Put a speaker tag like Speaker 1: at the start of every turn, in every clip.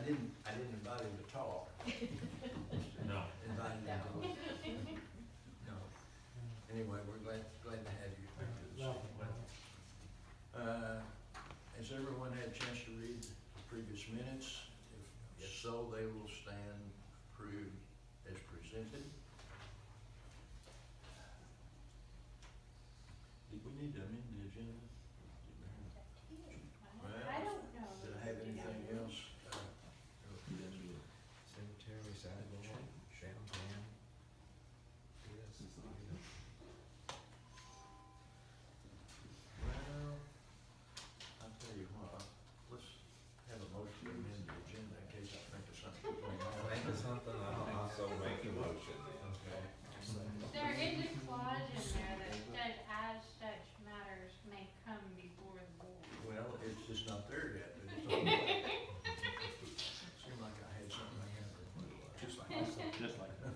Speaker 1: didn't invite him to talk.
Speaker 2: No.
Speaker 1: Invited him to look. No. Anyway, we're glad to have you. Has everyone had a chance to read the previous minutes? If so, they will stand approved as presented. Did we need to amend the agenda?
Speaker 3: I don't know.
Speaker 1: Did I have anything else?
Speaker 4: Cemetery, sidewalk, downtown. Yes.
Speaker 1: Well, I'll tell you what, let's have a motion to amend the agenda in case I think of something going on.
Speaker 4: Think of something, I'll also make a motion then.
Speaker 1: Okay.
Speaker 3: There is a clause in there that says as such matters may come before the board.
Speaker 1: Well, it's just not there yet, but it's on the way. Seemed like I had something I had to put away.
Speaker 5: Just like myself. Just like that.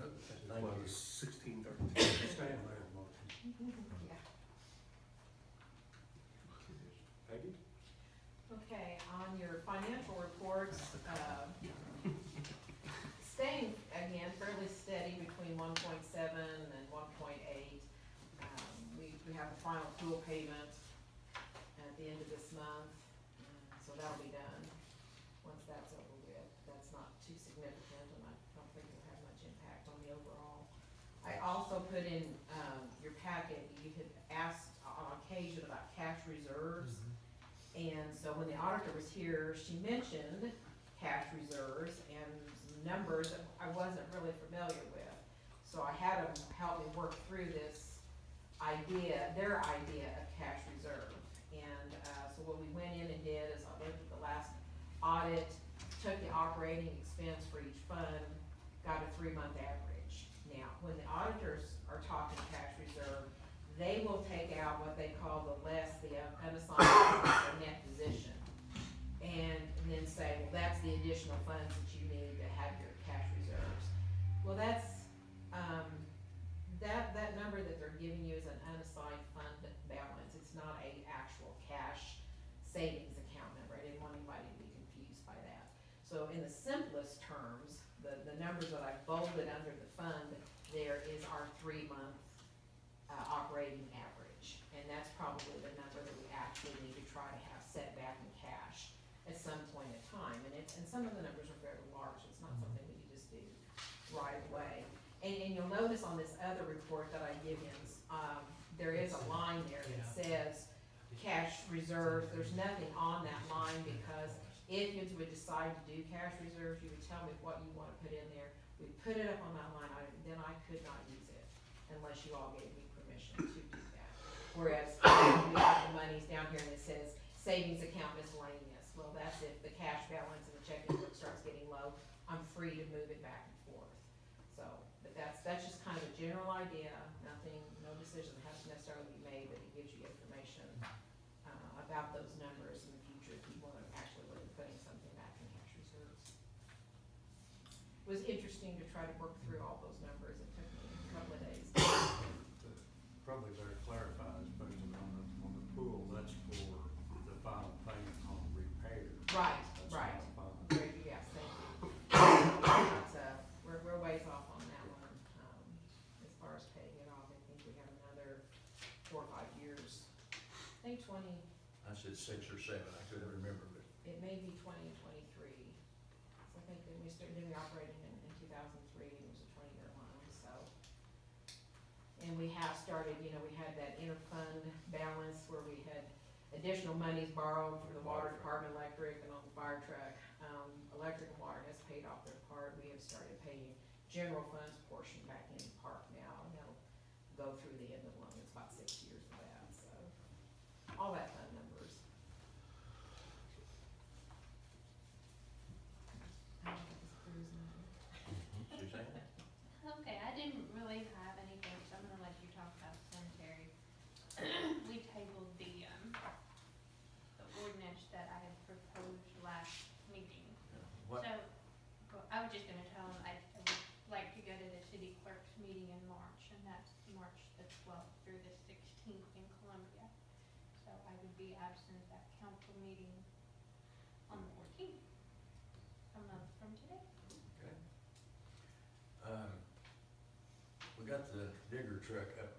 Speaker 1: Thank
Speaker 5: Well,
Speaker 1: you.
Speaker 5: 1632. Stand there, motion. Peggy?
Speaker 6: Okay, on your financial reports, staying again fairly steady between 1.7 and 1.8. We have a final pool payment at the end of this month, so that'll be done once that's over with. That's not too significant, and I don't think it'll have much impact on the overall. I also put in your packet, you had asked on occasion about cash reserves. And so when the auditor was here, she mentioned cash reserves and some numbers that I wasn't really familiar with. So I had them help me work through this idea, their idea of cash reserve. And so what we went in and did is I looked at the last audit, took the operating expense for each fund, got a 3-month average. Now, when the auditors are talking cash reserve, they will take out what they call the unassigned or net position, and then say, well, that's the additional funds that you need to have your cash reserves. Well, that's, that number that they're giving you is an unassigned fund balance. It's not a actual cash savings account number. I didn't want anybody to be confused by that. So in the simplest terms, the numbers that I bolded under the fund there is our 3-month operating average, and that's probably the number that we actually need to try to have set back in cash at some point in time. And some of the numbers are very large. It's not something we can just do right away. And you'll notice on this other report that I give you, there is a line there that says cash reserves. There's nothing on that line because if you would decide to do cash reserves, you would tell me what you want to put in there. We put it up on that line item, then I could not use it unless you all gave me permission to do that. Whereas we have the monies down here and it says savings account miscellaneous. Well, that's if the cash balance in the checking book starts getting low, I'm free to move it back and forth. So, but that's just kind of a general idea. Nothing, no decision has to necessarily be made, but it gives you information about those numbers in the future if you want to actually look at putting something back in cash reserves. It was interesting to try to work through all those numbers. It took me a couple of days.
Speaker 5: Probably better clarify, especially on the pool, that's for the final payment on repair.
Speaker 6: Right,
Speaker 5: That's
Speaker 6: right.
Speaker 5: not final.
Speaker 6: Great, yes, thank you. But, we're ways off on that one. As far as paying it off, I think we have another 4 or 5 years. I think 20,
Speaker 1: I said 6 or 7, I couldn't remember, but
Speaker 6: it may be 20 and 23. So I think that we started doing operating in 2003, and it was a 20-year loan, so. And we have started, we had that interfund balance where we had additional monies borrowed for the water department, electric, and on the fire truck. Electric and water has paid off their part. We have started paying general funds portion back in the park now, and that'll go through the end of the loan. It's about 6 years of that, so. All that fun numbers.
Speaker 1: Suzanne?
Speaker 3: Okay, I didn't really have anything, so I'm gonna let you talk about the cemetery. We tabled the ordinance that I had proposed last meeting.
Speaker 1: What?
Speaker 3: So, well, I was just gonna tell them I would like to go to the city clerk's meeting in March, and that's March the 12th through the 16th in Columbia. So I would be absent at council meeting on the 14th. I'm not
Speaker 1: got the digger truck up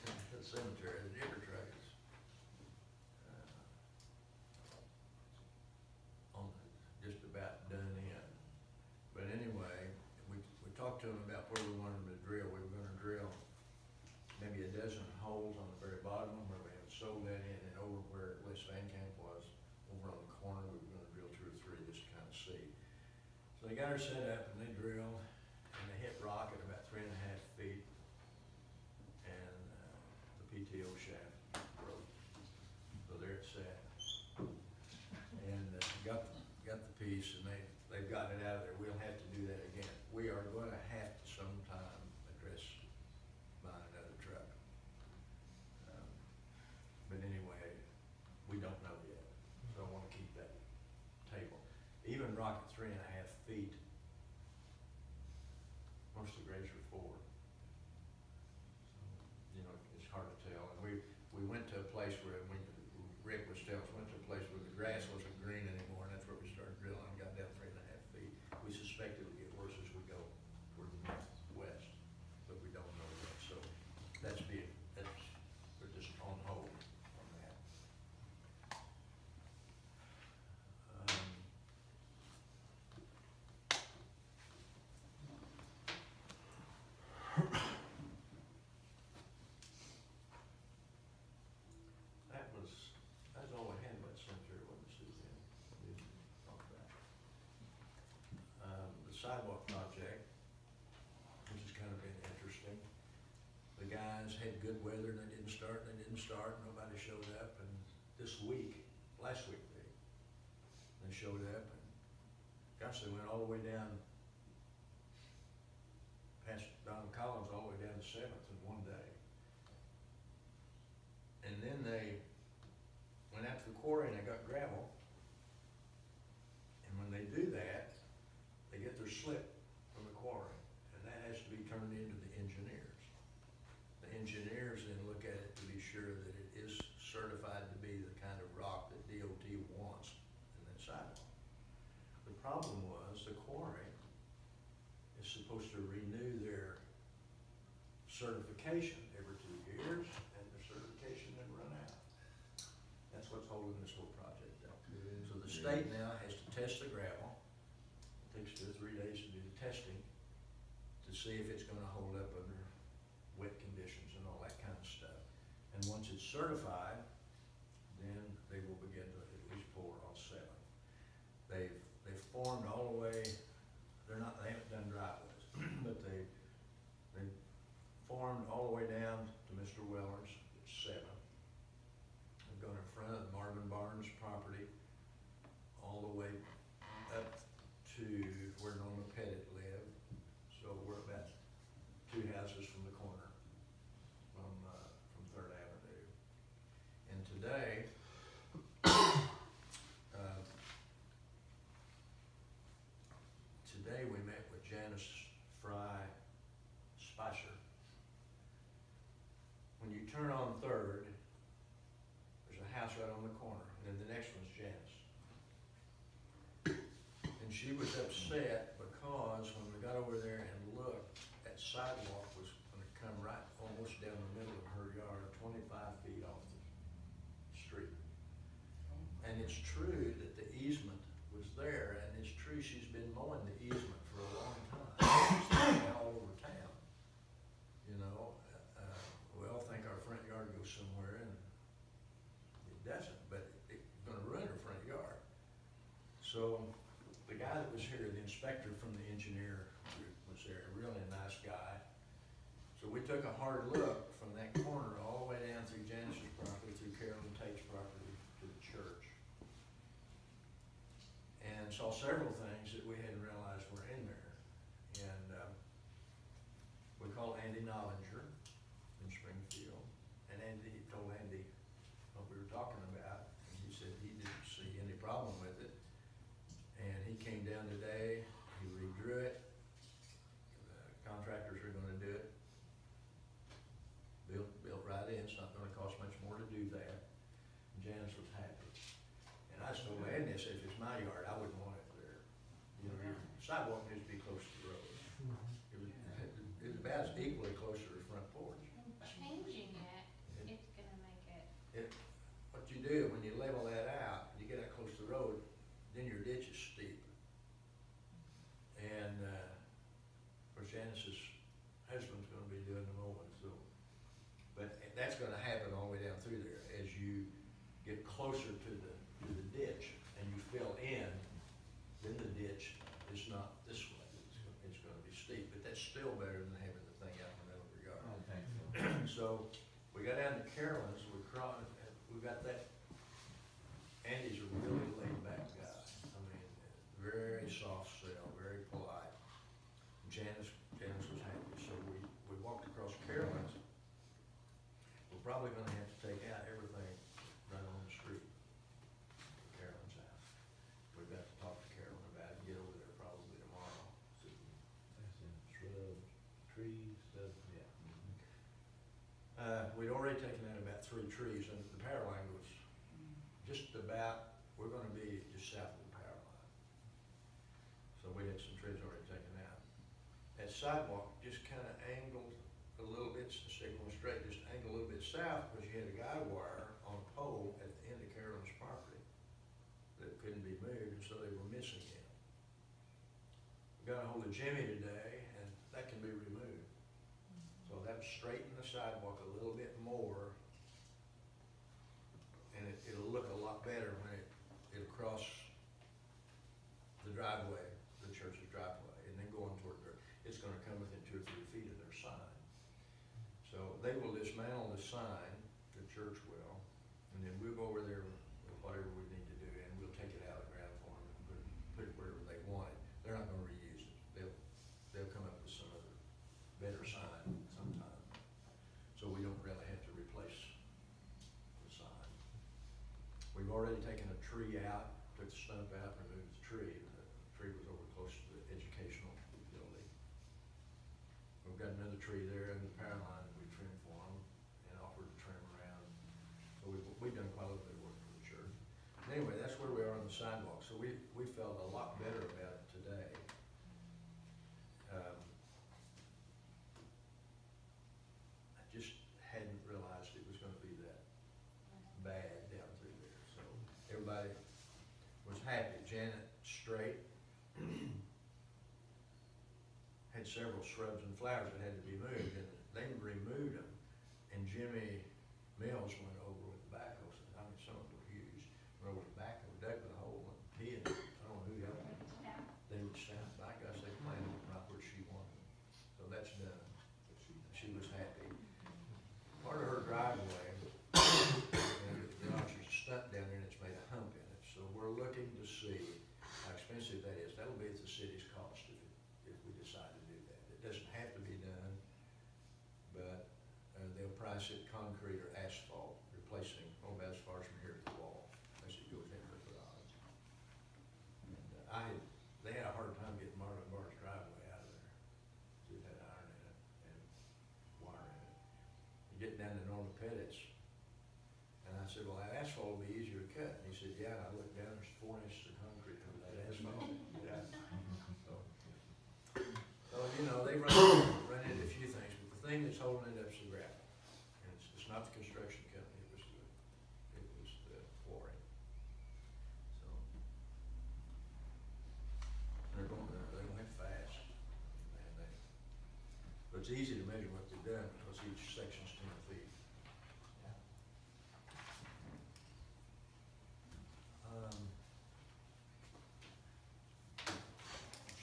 Speaker 1: at the cemetery. The digger truck is, just about done in. But anyway, we talked to them about where we wanted them to drill. We were gonna drill maybe a dozen holes on the very bottom where we had sold that in, and over where West Van Camp was, over on the corner, we were gonna drill 2 or 3 just to kind of see. So they got her set up and they drilled, and they hit rock at about 3.5 feet, and the PTO shaft broke. So there it sat. And got the piece, and they've gotten it out of there. We'll have to do that again. We are going to have to sometime address buying another truck. But anyway, we don't know yet, so I want to keep that table. Even rock at 3.5 feet, most of the grades are 4. You know, it's hard to tell. And we went to a place where Rick was telling us, went to a place where the grass wasn't green anymore, and that's where we started drilling and got down 3.5 feet. We suspect it'll get worse as we go toward the northwest, but we don't know yet. So we're just on hold on that. That's all I had about cemetery, wasn't it, Suzanne? We didn't talk about it. The sidewalk project, which has kind of been interesting. The guys had good weather and they didn't start, nobody showed up, and last week they showed up, and gosh, they went all the way down past Don Collins, all the way down to 7th in one day. And then they went out to the quarry and they got gravel. And when they do that, they get their slip from the quarry, and that has to be turned into the engineers. The engineers then look at it to be sure that it is certified to be the kind of rock that DOT wants in that sidewalk. The problem was the quarry is supposed to renew their certification every 2 years, and the certification then run out. That's what's holding this whole project up. So the state now has to test the gravel. It takes 2 or 3 days to do the testing to see if it's gonna hold up under wet conditions and all that kind of stuff. And once it's certified, then they will begin to at least pour on 7. They've formed all the way, they haven't done driveways, but they formed all the way down to Mr. Weller's at 7. They've gone in front of Marvin Barnes' property, all the way up to where Norma Pettit lived. So we're about 2 houses from the corner from 3rd Avenue. And today, we met with Janice Fry Spicer. When you turn on 3rd, there's a house right on the corner, and then the next one's Janice. And she was upset because when we got over there and looked, that sidewalk was gonna come right almost down the middle of her yard, 25 feet off the street. And it's true that the easement was there, and it's true she's been mowing the easement for a long time. It's all over town. You know, we all think our front yard goes somewhere, and it doesn't, but it's gonna ruin her front yard. So the guy that was here, the inspector from the engineer group was there, a really nice guy. So we took a hard look from that corner all the way down through Janice's property, through Carolyn Tate's property to the church. And saw several things that we hadn't realized were in there. And we called Andy Nollinger in Springfield, and Andy told Andy what we were talking about, and he said he didn't see any problem with it. And he came down today, he redrew it, the contractors are gonna do it. Built right in, it's not gonna cost much more to do that. And Janice was happy. And I just told Andy, I said, if it's my yard, I wouldn't want it there. You know, your sidewalk needs to be close to the road. It was about as equally close to the front porch.
Speaker 3: Changing it, it's gonna make it,
Speaker 1: What you do, when you level that out, you get that close to the road, then your ditch is steep. And, of course, Janice's husband's gonna be doing the mowing, so. But that's gonna happen all the way down through there. As you get closer to the ditch and you fill in, then the ditch is not this way. It's gonna be steep, but that's still better than having the thing out in the middle of your yard.
Speaker 4: I think so.
Speaker 1: So, we got down to Carolyn's, we got that, Andy's a really laid back guy. I mean, very soft sell, very polite. Janice was happy, so we walked across Carolyn's. We're probably gonna have to take out everything right on the street, Carolyn's house. We've got to talk to Carolyn about it, get over there probably tomorrow.
Speaker 4: That's in shrubs, trees, stuff, yeah.
Speaker 1: We'd already taken out about 3 trees, and the power line was just about, we're gonna be just south of the power line. So we had some trees already taken out. That sidewalk just kinda angled a little bit, instead of going straight, just angled a little bit south, because you had a guide wire on a pole at the end of Carolyn's property that couldn't be moved, and so they were missing it. We got a hold of Jimmy today, and that can be removed. So that would straighten the sidewalk a little bit more, and it'll look a lot better when it'll cross the driveway, the church's driveway, and then going toward it's gonna come within 2 or 3 feet of their sign. So they will dismantle the sign, the church will, and then we'll go over there with whatever we need to do, and we'll take it out of the ground for them and put it wherever they want it. They're not gonna reuse it. They'll come up with some other better sign sometime. So we don't really have to replace the sign. We've already taken a tree out, took the stump out, removed the tree. The tree was over close to the educational building. We've got another tree there in the power line that we trimmed for them and offered to trim around. So we've done quite a little bit of work for the church. Anyway, that's where we are on the sidewalk. So we felt a lot better about it today. I just hadn't realized it was gonna be that bad down through there. So everybody was happy. Janet Straight had several shrubs and flowers that had to be moved, and they removed them. And Jimmy Mills went over with the backhoe. I mean, some of them were huge. Went over with the backhoe, dug the hole, and he and, I don't know who else, they would stand by, gosh, they planted it right where she wanted them. So that's done. She was happy. Part of her driveway, there's a stump down there and it's made a hump in it. So we're looking to see how expensive that is. That'll be at the city's cost if we decide to do that. It doesn't have to be done, but they'll price it concrete or asphalt, replacing about as far as from here to the wall as it goes into the garage. And they had a hard time getting Marvin Barr's driveway out of there. It had iron in it and wire in it. You get down to Norma Pettit's, and I said, well, that asphalt will be easier to cut. And he said, yeah, and I looked down, there's 4 inches of concrete under that asphalt. Yeah. So, you know, they run into a few things, but the thing that's holding it up is the gravel. And it's not the construction company, it was the quarry. So, they're going fast. But it's easy to measure what they've done because each section's 10 feet.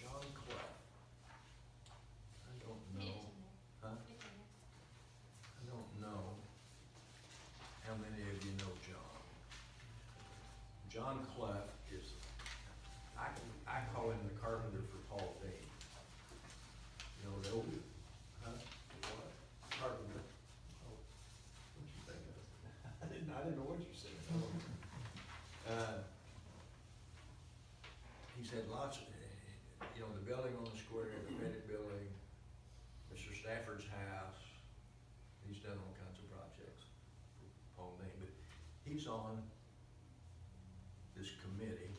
Speaker 1: John Clough. I don't know. Huh? I don't know how many of you know John. John Clough is, I call him the carpenter for Paul Dean. You know, the old, huh? What? Carpenter. Oh, what'd you think of? I didn't know what you said. He's had lots of, you know, the building on the square, the Reddit building, Mr. Stafford's house. He's done all kinds of projects for Paul Dean, but he's on this committee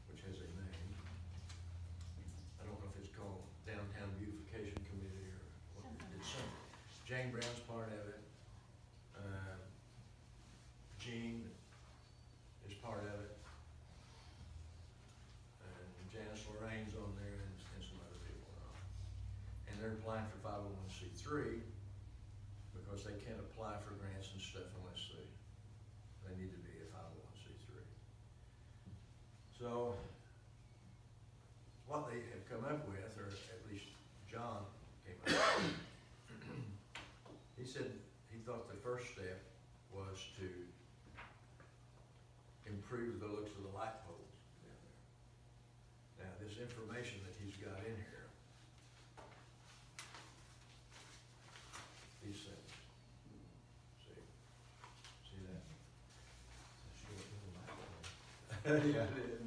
Speaker 1: which has a name. Jane Brown's part of it. Jean is part of it. And Janice Lorraine's on there and some other people are on it. And they're applying for 501c3 because they can't apply for grants and stuff unless they need to be a 501c3. So what they have come up with, or at least John came up with, he said he thought the first step was to improve the looks of the light poles down there. Now, this information that he's got in here, these things, see that? Yeah, it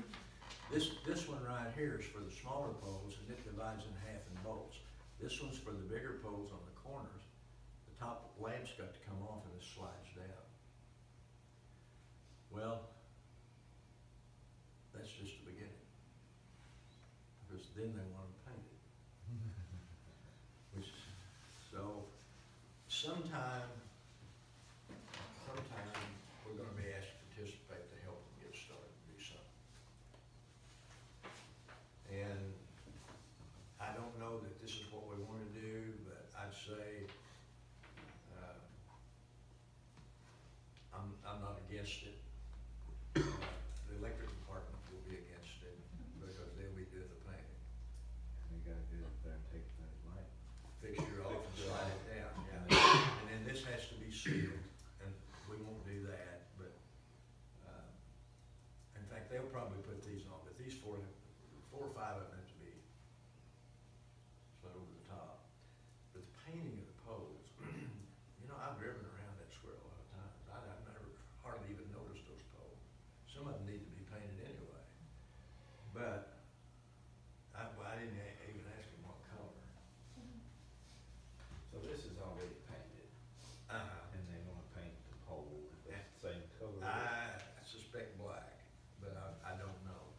Speaker 1: is. This one right here is for the smaller poles, and it divides in half in bolts. This one's for the bigger poles on the corners. The top lamp's got to come off and it slides down. Well, that's just the beginning. Because then they want them painted. Which, so, sometime we're gonna be asked to participate to help them get started and do something. And I don't know that this is what we wanna do, but I'd say, I'm not against it. The electric department will be against it because they'll be doing the painting.
Speaker 4: And they gotta get up there and take that light.
Speaker 1: Fixture off and slide it down, yeah. And then this has to be sealed, and we won't do that, but, in fact, they'll probably put these on, but these four or five of them have to be slid over the top. But the painting of the poles, you know, I've driven around that square a lot of times. I've never hardly even noticed those poles. Some of them need to be painted anyway. But I didn't even ask him what color.
Speaker 4: So this is already painted, and they wanna paint the pole the same color.
Speaker 1: I suspect black, but I don't know.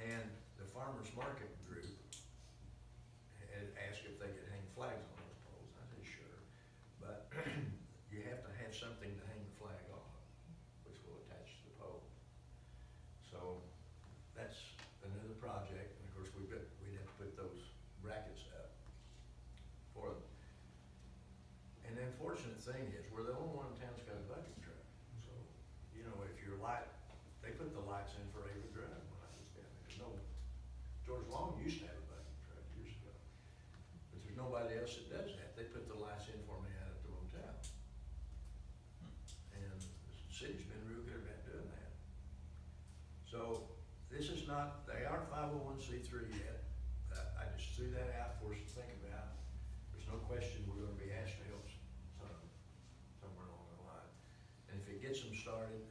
Speaker 1: And the farmer's market group had asked if they could hang flags on those poles. I said, sure, but you have to have something to hang the flag on, which will attach to the pole. So that's another project, and of course we'd have to put those brackets up for them. And the unfortunate thing is, we're the only one in town that's got a bucket truck. So, you know, if your light, they put the lights in for Ava Drive when I was down there. No, George Long used to have a bucket truck years ago. But there's nobody else that does that. They put the lights in for me out at the motel. And the city's been real good about doing that. So this is not, they aren't 501c3 yet. I just threw that out for us to think about. There's no question we're gonna be asked to help somewhere along the line. And if it gets them started,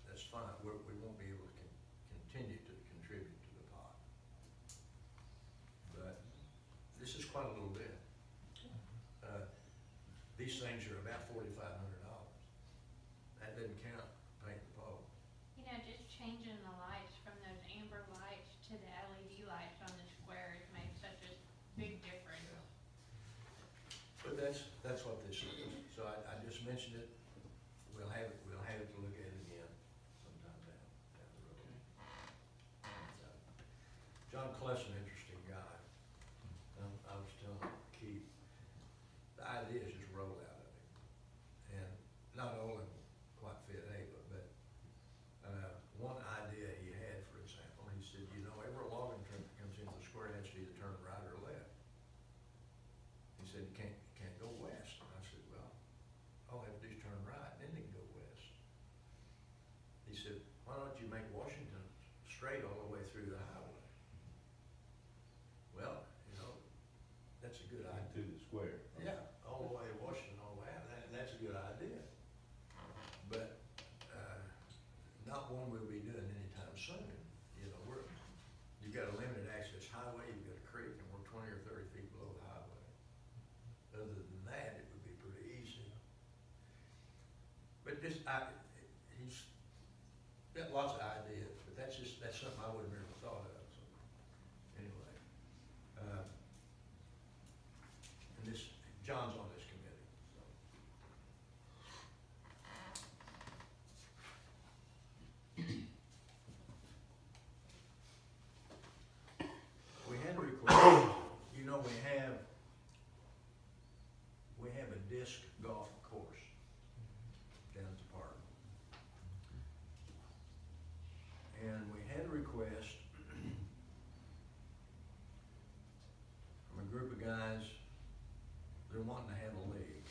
Speaker 1: that's fine. We won't be able to continue to contribute to the pot. But this is quite a little bit. These things are about $4,500. That doesn't count paint the pole.
Speaker 3: You know, just changing the lights from those amber lights to the LED lights on the squares makes such a big difference.
Speaker 1: But that's what this is. So I just mentioned it. We'll have it to look at it again sometime down the road. John Cleff's an interesting guy. I was telling Keith, the ideas just roll out of him. And not all of them quite fit Ava, but one idea he had, for example, he said, you know, every logging truck that comes into the square has to either turn right or left. He said, you can't go west. And I said, well, all they have to do is turn right, then they can go west. He said, why don't you make Washington straight all the way through the highway? Well, you know, that's a good idea.
Speaker 4: To the square.
Speaker 1: Yeah, all the way to Washington, all the way out, that's a good idea. But, not one we'll be doing anytime soon. You know, you've got a limited access highway, you've got a creek, and we're 20 or 30 feet below the highway. Other than that, it would be pretty easy. But he's got lots of ideas, but that's something I would have never thought of, so, anyway. And John's on this committee, disc golf course down at the park. And we had a request from a group of guys, they're wanting to have a league.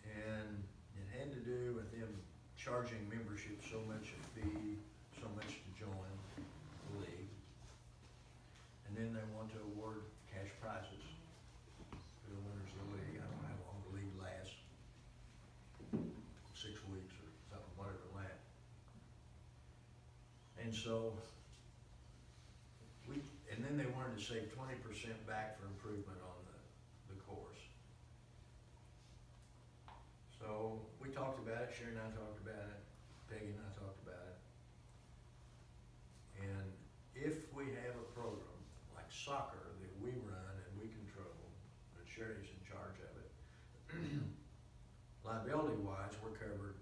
Speaker 1: And it had to do with them charging membership so much a fee, so much to join the league. And then they want to award cash prizes to the winners of the league. I don't know how long the league lasts, 6 weeks or something, whatever it lasts. And so, and then they wanted to save 20% back for improvement on the course. So we talked about it, Sharon and I talked about it, Peggy and I talked about it. And if we have a program like soccer that we run and we control, and Sherry's in charge of it, liability-wise, we're covered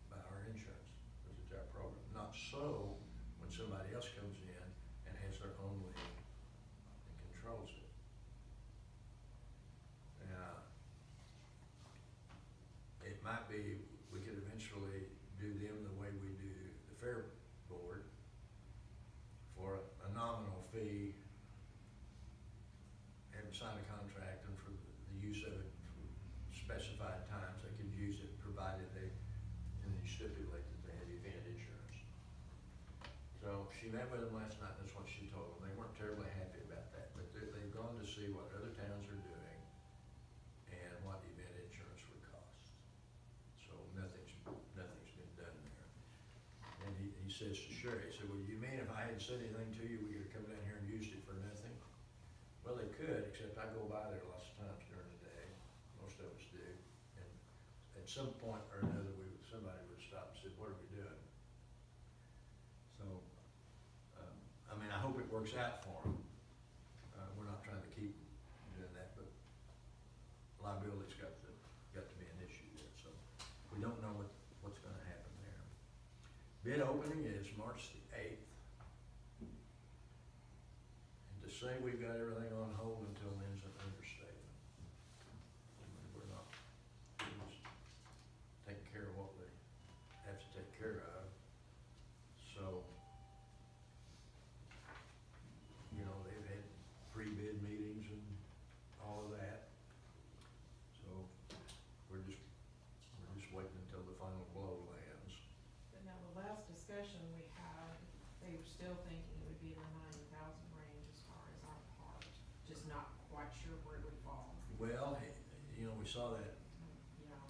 Speaker 1: by our insurance, because it's our program. Not so when somebody else comes in and has their own league and controls it. Now, it might be, we could eventually do them the way we do the fair board for a nominal fee, have them sign a contract, and for the use of it for specified times, they could use it provided they, and you stipulate that they have event insurance. So she met with them last night, that's what she told them. They weren't terribly happy about that, but they've gone to see what other towns are doing and what event insurance would cost. So nothing's been done there. And he says to Sherry, he said, well, you mean if I hadn't said anything to you, we could have come down here and used it for nothing? Well, they could, except I go by there lots of times during the day. Most of us do. And at some point or another, somebody would stop and say, what are we doing? So, I mean, I hope it works out for them. We're not trying to keep doing that, but liability's got to be an issue there. So we don't know what's going to happen there. Bid opening is March the 8th. And to say we've got everything on hold until then's an understatement. I mean, we're just taking care of what we have to take care of. So, you know, they've had pre-bid meetings and all of that. So we're just waiting until the final blow lands.
Speaker 6: But now the last discussion we had, they were still thinking it would be in the 90,000 range as far as our part, just not quite sure where it would fall.
Speaker 1: Well, you know, we saw that
Speaker 6: You know,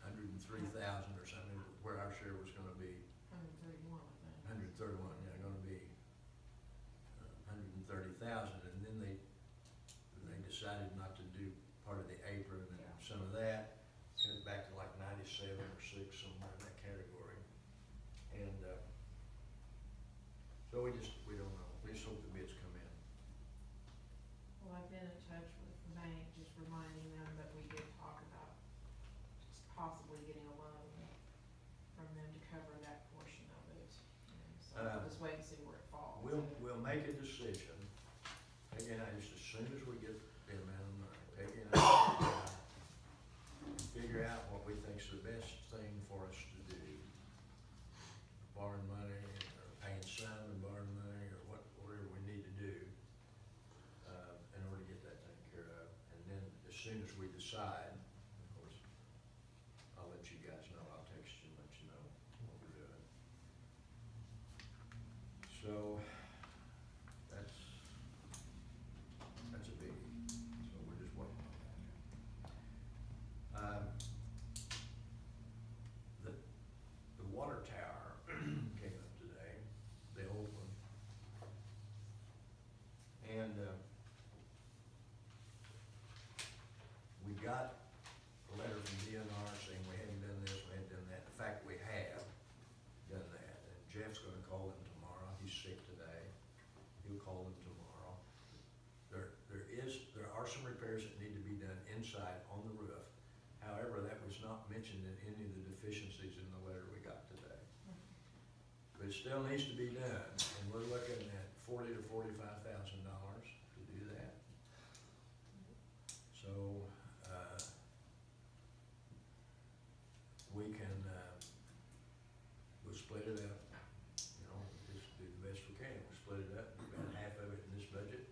Speaker 1: 103,000 or something, where our share was gonna be
Speaker 6: 131, I think.
Speaker 1: 131, yeah, gonna be 130,000, and then they decided not to do part of the apron and
Speaker 6: Yeah.
Speaker 1: some of that, cut it back to like 97 or 6, somewhere in that category. And, so we don't know, we just hope the bids come in.
Speaker 6: Well, I've been in touch with the bank, just reminding them that we did talk about possibly getting a loan from them to cover that portion of it. So we'll just wait and see where it falls.
Speaker 1: We'll make a decision, Peggy and I, just as soon as we get the amount of money, Peggy and I figure out what we think's the best thing for us to do. Borrowing money, or paying some and borrowing money, or whatever we need to do, in order to get that taken care of. And then as soon as we decide, of course, I'll let you guys know, I'll text you and let you know what we're doing. So, that's a biggie, so we're just working on that. The water tower came up today, the old one. And, we got a letter from DNR saying we hadn't done this, we hadn't done that. In fact, we have done that, and Jeff's gonna call them tomorrow. He's sick today. He'll call them tomorrow. There are some repairs that need to be done inside on the roof. However, that was not mentioned in any of the deficiencies in the letter we got today. But it still needs to be done, and we're looking at $40,000 to $45,000 to do that. So, we can, we'll split it up, you know, just do the best we can, we'll split it up, we've got half of it in this budget,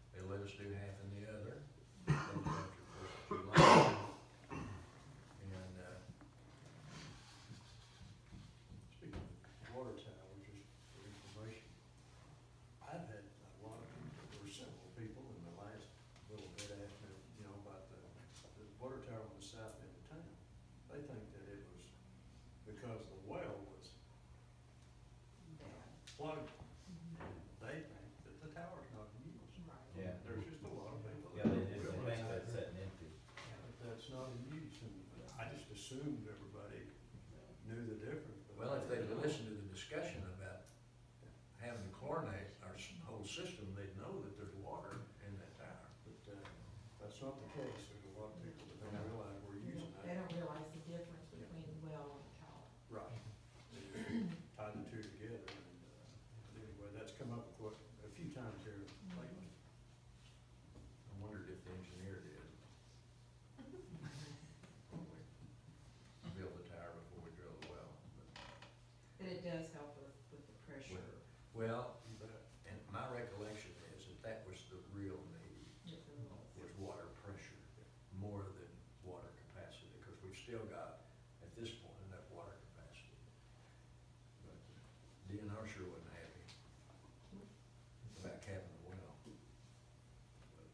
Speaker 1: they'll let us do half in the other. After July. And,
Speaker 5: Speaking of water tower, just for information, I've had a lot of people, or several people in the last little bit ask me, you know, about the water tower on the south end of town. They think that it was because the well was
Speaker 6: Bad.
Speaker 5: plugged. They think that the tower's not in use.
Speaker 4: Yeah.
Speaker 5: There's just a lot of people.
Speaker 4: Yeah,
Speaker 5: that
Speaker 4: they
Speaker 5: don't
Speaker 4: do, they think
Speaker 5: realize
Speaker 4: that's sitting empty.
Speaker 5: that that's not in use, and I just assumed everybody knew the difference. but
Speaker 1: well, if
Speaker 5: they
Speaker 1: they'd
Speaker 5: don't.
Speaker 1: listened to the discussion about having to chlorinate our whole system, they'd know that there's water in that tower.
Speaker 5: But, that's not the case, there's a lot of people that don't realize we're
Speaker 6: They
Speaker 5: using
Speaker 6: don't, they
Speaker 5: that.
Speaker 6: don't realize the difference between the well and the tower.
Speaker 5: Right. They just tie the two together, and, anyway, that's come up a few times here lately.
Speaker 1: I wondered if the engineer did. Build the tower before we drill the well.
Speaker 6: But it does help with the pressure.
Speaker 1: Well,
Speaker 5: You bet.
Speaker 1: and my recollection is that that was the real need,
Speaker 6: With the wells.
Speaker 1: was water pressure, more than water capacity, because we've still got, at this point, enough water capacity. But DNR sure wasn't happy about capping the well. But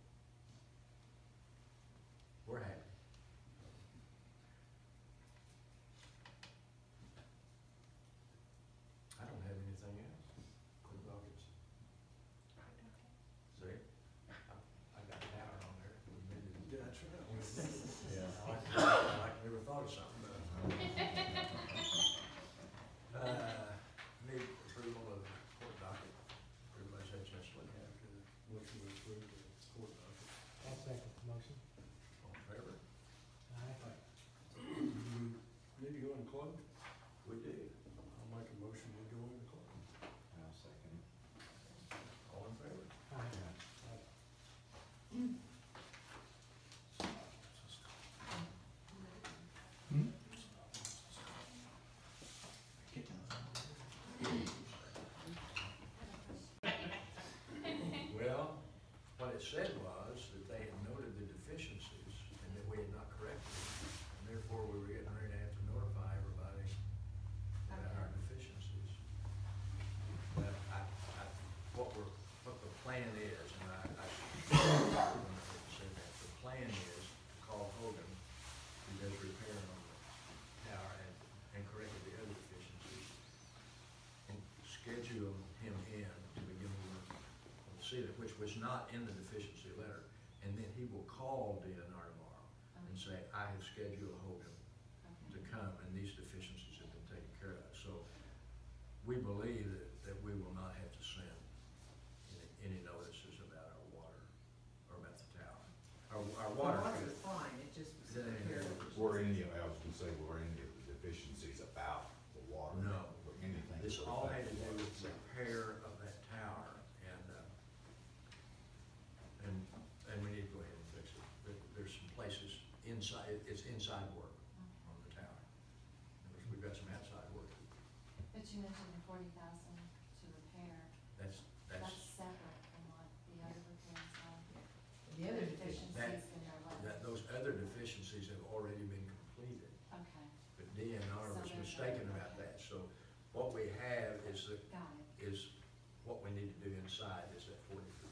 Speaker 1: we're happy. I don't have anything else.
Speaker 5: Quick buckets.
Speaker 1: See, I got a tower on there. We made it.
Speaker 5: Yeah, that's right.
Speaker 4: Yeah.
Speaker 1: I never thought of something, but. Need approval of court docket. Everybody's had a chance to look at it.
Speaker 5: Motion to approve the court docket.
Speaker 7: I'll second the motion.
Speaker 1: All in favor?
Speaker 7: Aye.
Speaker 5: Need to go in close?
Speaker 1: We do.
Speaker 5: I'll make a motion to go into close.
Speaker 4: I'll second it.
Speaker 1: All in favor?
Speaker 7: Aye.
Speaker 1: Well, what it said was that they had noted the deficiencies and that we had not corrected them. And therefore, we were getting ready to have to notify everybody about our deficiencies. But what the plan is, and said that, the plan is to call Hogan, who does repair on the tower and corrected the other deficiencies, and schedule him in to begin the work on the ceiling, which was not in the deficiency letter. And then he will call DNR tomorrow and say, I have scheduled Hogan to come, and these deficiencies have been taken care of. So we believe that we will not have to send any notices about our water, or about the tower. Our water.
Speaker 6: The water is fine, it just was
Speaker 1: Then it-
Speaker 6: repaired.
Speaker 8: Were any, I was gonna say, were any of the deficiencies about the water?
Speaker 1: No.
Speaker 8: Or anything?
Speaker 1: This
Speaker 8: that
Speaker 1: all
Speaker 8: would
Speaker 1: had to
Speaker 8: affect
Speaker 1: do
Speaker 8: the
Speaker 1: with
Speaker 8: water itself?
Speaker 1: repair of that tower, and we need to go ahead and fix it. There's some places inside, it's inside work on the tower. We've got some outside work.
Speaker 9: But you mentioned the 40,000 to repair,
Speaker 1: That's,
Speaker 9: that's separate from what the other repairs are.
Speaker 6: The other deficiency,
Speaker 9: Deficiencies in their levels.
Speaker 1: those other deficiencies have already been completed,
Speaker 9: Okay,
Speaker 1: but DNR was
Speaker 9: So they're-
Speaker 1: mistaken about that. So what we have is
Speaker 9: got it.
Speaker 1: what we need to do inside is that 40,000.